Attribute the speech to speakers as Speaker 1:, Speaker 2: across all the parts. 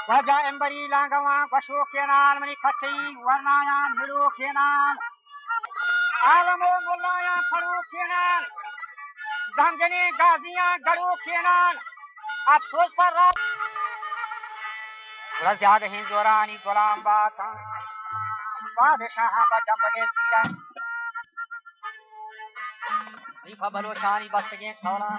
Speaker 1: Wajah embari langgawa basho kenan mani kacai warnanya milu kenan alamo mulaya faru kenan zanjani gaziya garu kenan afsos par raat zyad hi zorani gulam baka badshah ka jambage zira rifa balochani basge thola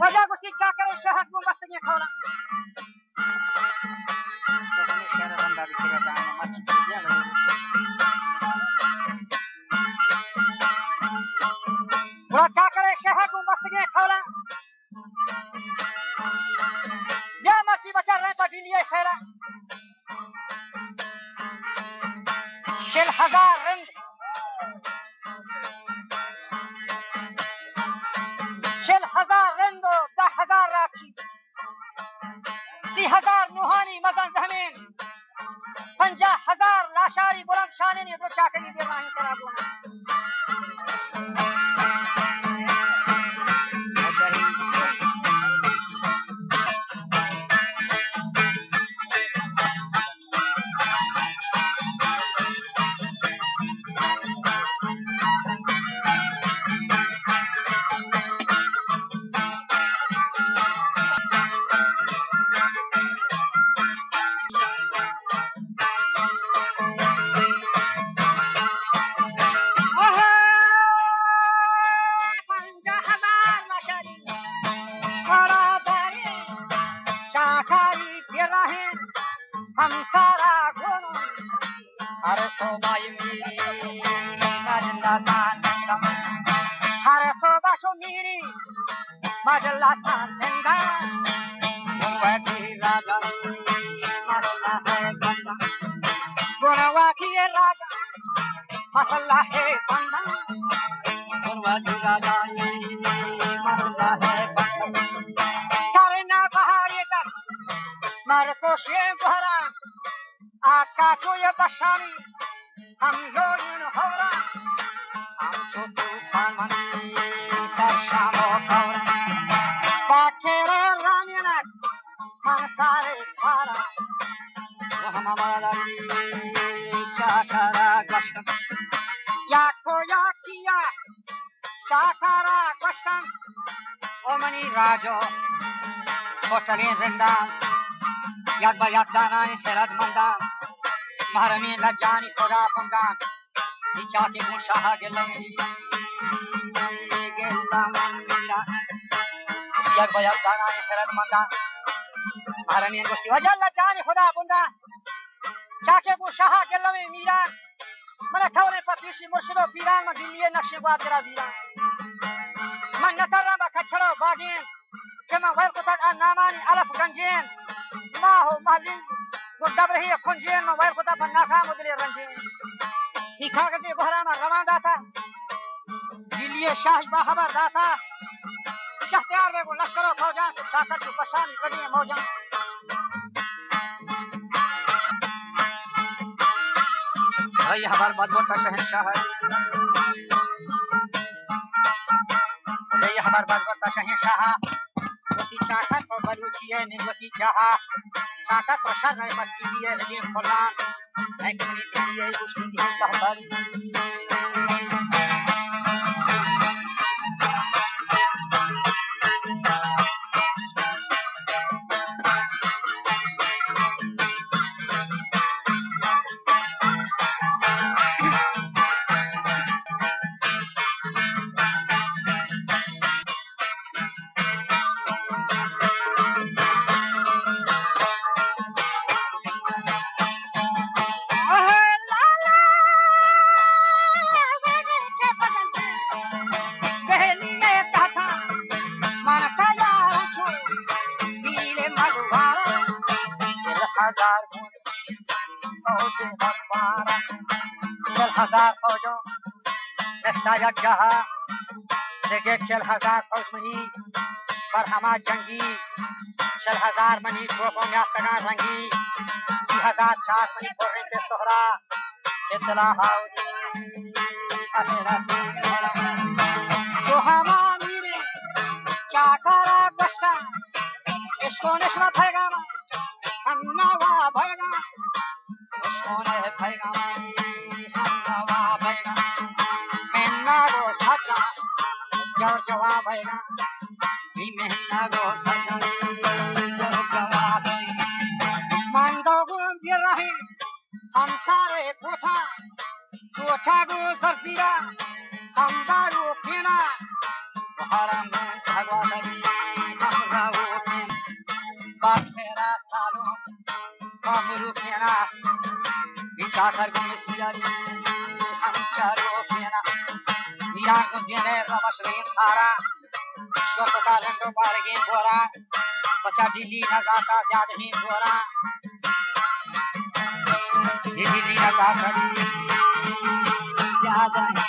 Speaker 1: वजह कुछ क्या करे शहर को मस्त ये खोला तो हमें शहर बंदा दिखेगा जाने मस्त दिया वो क्या करे शहर को मस्त ये खोला या मस्ती बचा रहे पर दिलिए खैरा शिल हजार रंग शिल हजार रंग 10,000 राखी 30,000 नुहानी मदन जमीन 50,000 लाशारी बुलंद शाने ने दो चाकरी दे रहा है करा दो हम सारा घोड़ो हर सोबाई मेरी मजला सानंदम हर सोबा सो मेरी मजला सानंदम गुणवाकी राजा मसला है बंदा गुणवाकी राजा मसला है बंदा गुणवाकी राजा मसला है बंदा सारे ना बहारे कर मार को शेर भरा आका को ये बशानी हम लोग हो रहा हम तो तूफान मनी तरशामो कौरा बाकेरे रामियाना हम सारे सारा मोहम्मद अली चाकरा गश्त या को या किया चाकरा गश्त ओमनी राजो कोटले जिंदान याद बा याद दानाए खैरतमंदान महरमी लजानी खुदा बंदान नीचा के मुशाह गिलमी गिलमीरा याद बा याद दानाए खैरतमंदान महरमी गुस्ती वजल लजानी खुदा बंदान चाके मुशाह गिलमी मीरा मन ठौरे पतीशी मुर्शिदो पीरान में दिल्ली नक्शे बात करा दिया मन नतरा बा कछड़ो बागेन كما ويرقص الناماني ألف गंजेन ما هو مهلين والدبر هي خنجين ما ويرقص بالناخا مدري رنجين في كاغذي بهرام الرمان داتا جيليه شاهج باخبر داتا شهتيار بيقول لشكرو فوجان شاكر جو بشامي قديم موجان هي خبر بدبوتا شهنشاه هي خبر بدبوتا شهنشاه चाका तो बलूची है निगवती जहा चाका तो शर है मस्ती है रजीम फलान एक मिनट है उसकी है कहबरी हजार फौजों दस्ताया जहा دیگه 40,000 فوجمنی بر همه جنگی 40,000 منی توپ و میاستگان رنگی 30,000 چاک منی برنج سهرا چه دلا هاودی تو همه میری چاکارا گشتا اشکونش و پیغام هم نوا پیغام اشکونه پیغامی هم نوا پیغام من نگو سجا جور جواب پیغام بی من نگو سجا جور جواب پیغام من دوگون بیرهی هم ساره بوتا چوچاگو زرزیرا هم دارو کینا بخارم من سهگواتری هم راو کین باکترا سالو کامرو کینا بیچاکر گم سیاری هم چارو کینا میران کو دینے رمش رین تھارا شوق کا رنگ بارگی گورا بچا ڈیلی نزاتا زیاد ہی گورا ڈیلی نزاتا زیاد ہی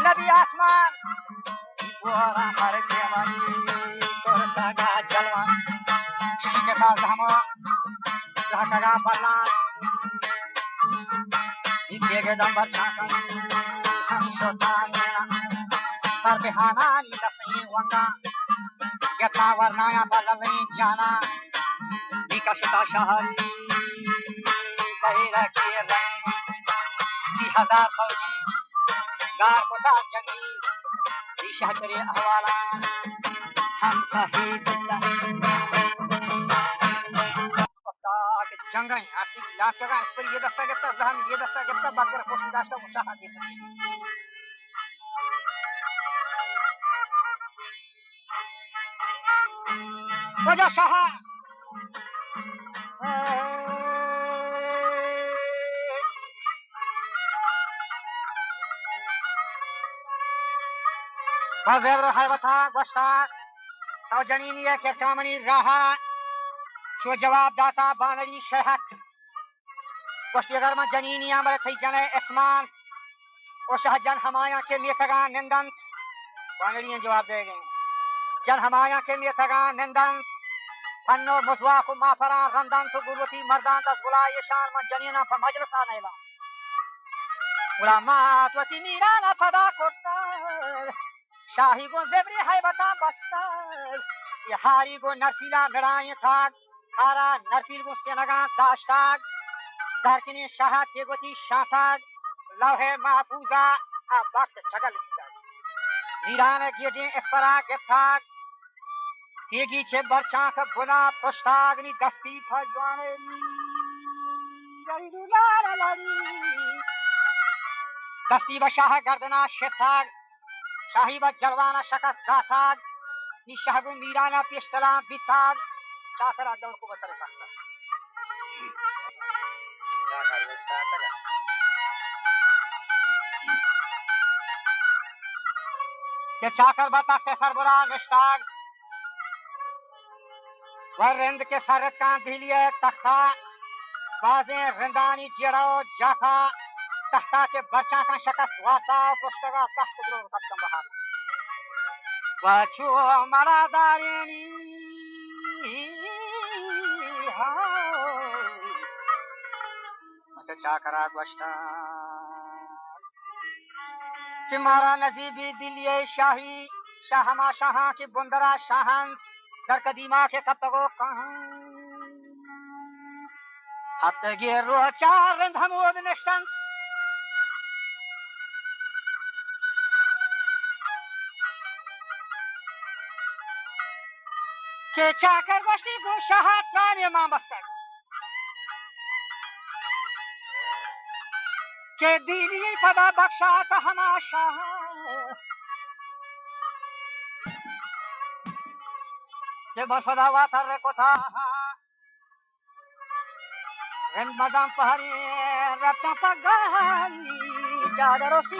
Speaker 1: नबी आसमान गोरा हर देवानी कोरता गा जलवान शिकता जमा जहका बलान इके के दंबर छाकनी हम सोता मेरा तर बिहाना नी दसई वंगा गथा वरनाया बलवे जाना विकसता शहरी बहिरा के रंगी 30,000 फौजी गार कोता जंगी दिशा चरे अहवाला हम सही बिल्ला जंगई आती लाख का इस पर ये दस्ता के हम ये दस्ता के बाकर कोशिश दास्ता मुशाहदे वजह शाह बजेबर हैवता गोश्ता तो जनीनिया के कामनी रहा जो जवाब दाता बानरी शहत गोश्ती अगर में जनीनिया मरे थी जने आसमान और शाहजन हमाया के मियतगा निंदन बानरी जवाब दे गए जन हमाया के मियतगा निंदन फन्नो मुजवा को माफरा रंदन तो गुरुती मर्दान तस बुला ये शान में जनीना पर मजलसा नैला उलामा त्वती मीराना फदा कोता शाही गो जेबरी है बता बस्तर ये हारी गो नरफीला गड़ाए थाक हारा नरफील गो सेनगा दाश्ताक दरकिने शाह के गोती शाताक लौहे महफूजा आ वक्त जगल वीरान गेटे इस्परा के थाक तेगी छे बरचा का बुना पुष्टाग्नि दस्ती फजवाने दस्ती बशाह गर्दना शेताक शाही बा जलवाना शकस दासाग निशागु मीराना पेशतला बिसाग चाकरा दौड़ को बसर सकता के चाकर बता से सरबरा निश्ताग वरिंद के सरत का दिलिए तख्ता बाजे रिंदानी जिराओ जाखा तख्ता के बच्चा का शकस वाता पुस्तका तख्त द्रोह खत्म बहा वाचो मरा दारेनी अच्छा चाकरा गोश्ता कि मारा नजीबी दिलिए शाही शाहमा शाहा की बुंदरा शाहन दर कदीमा के कतगो कहां हत गे रोचार रंधमोद निष्ठन के चाकर गोश्ती गो शाह ताने मां बस्तर که دیوی پدا بخشات هماشا که برفدا واتر کتا غن مدام پهری رتنا پگانی دادرو سی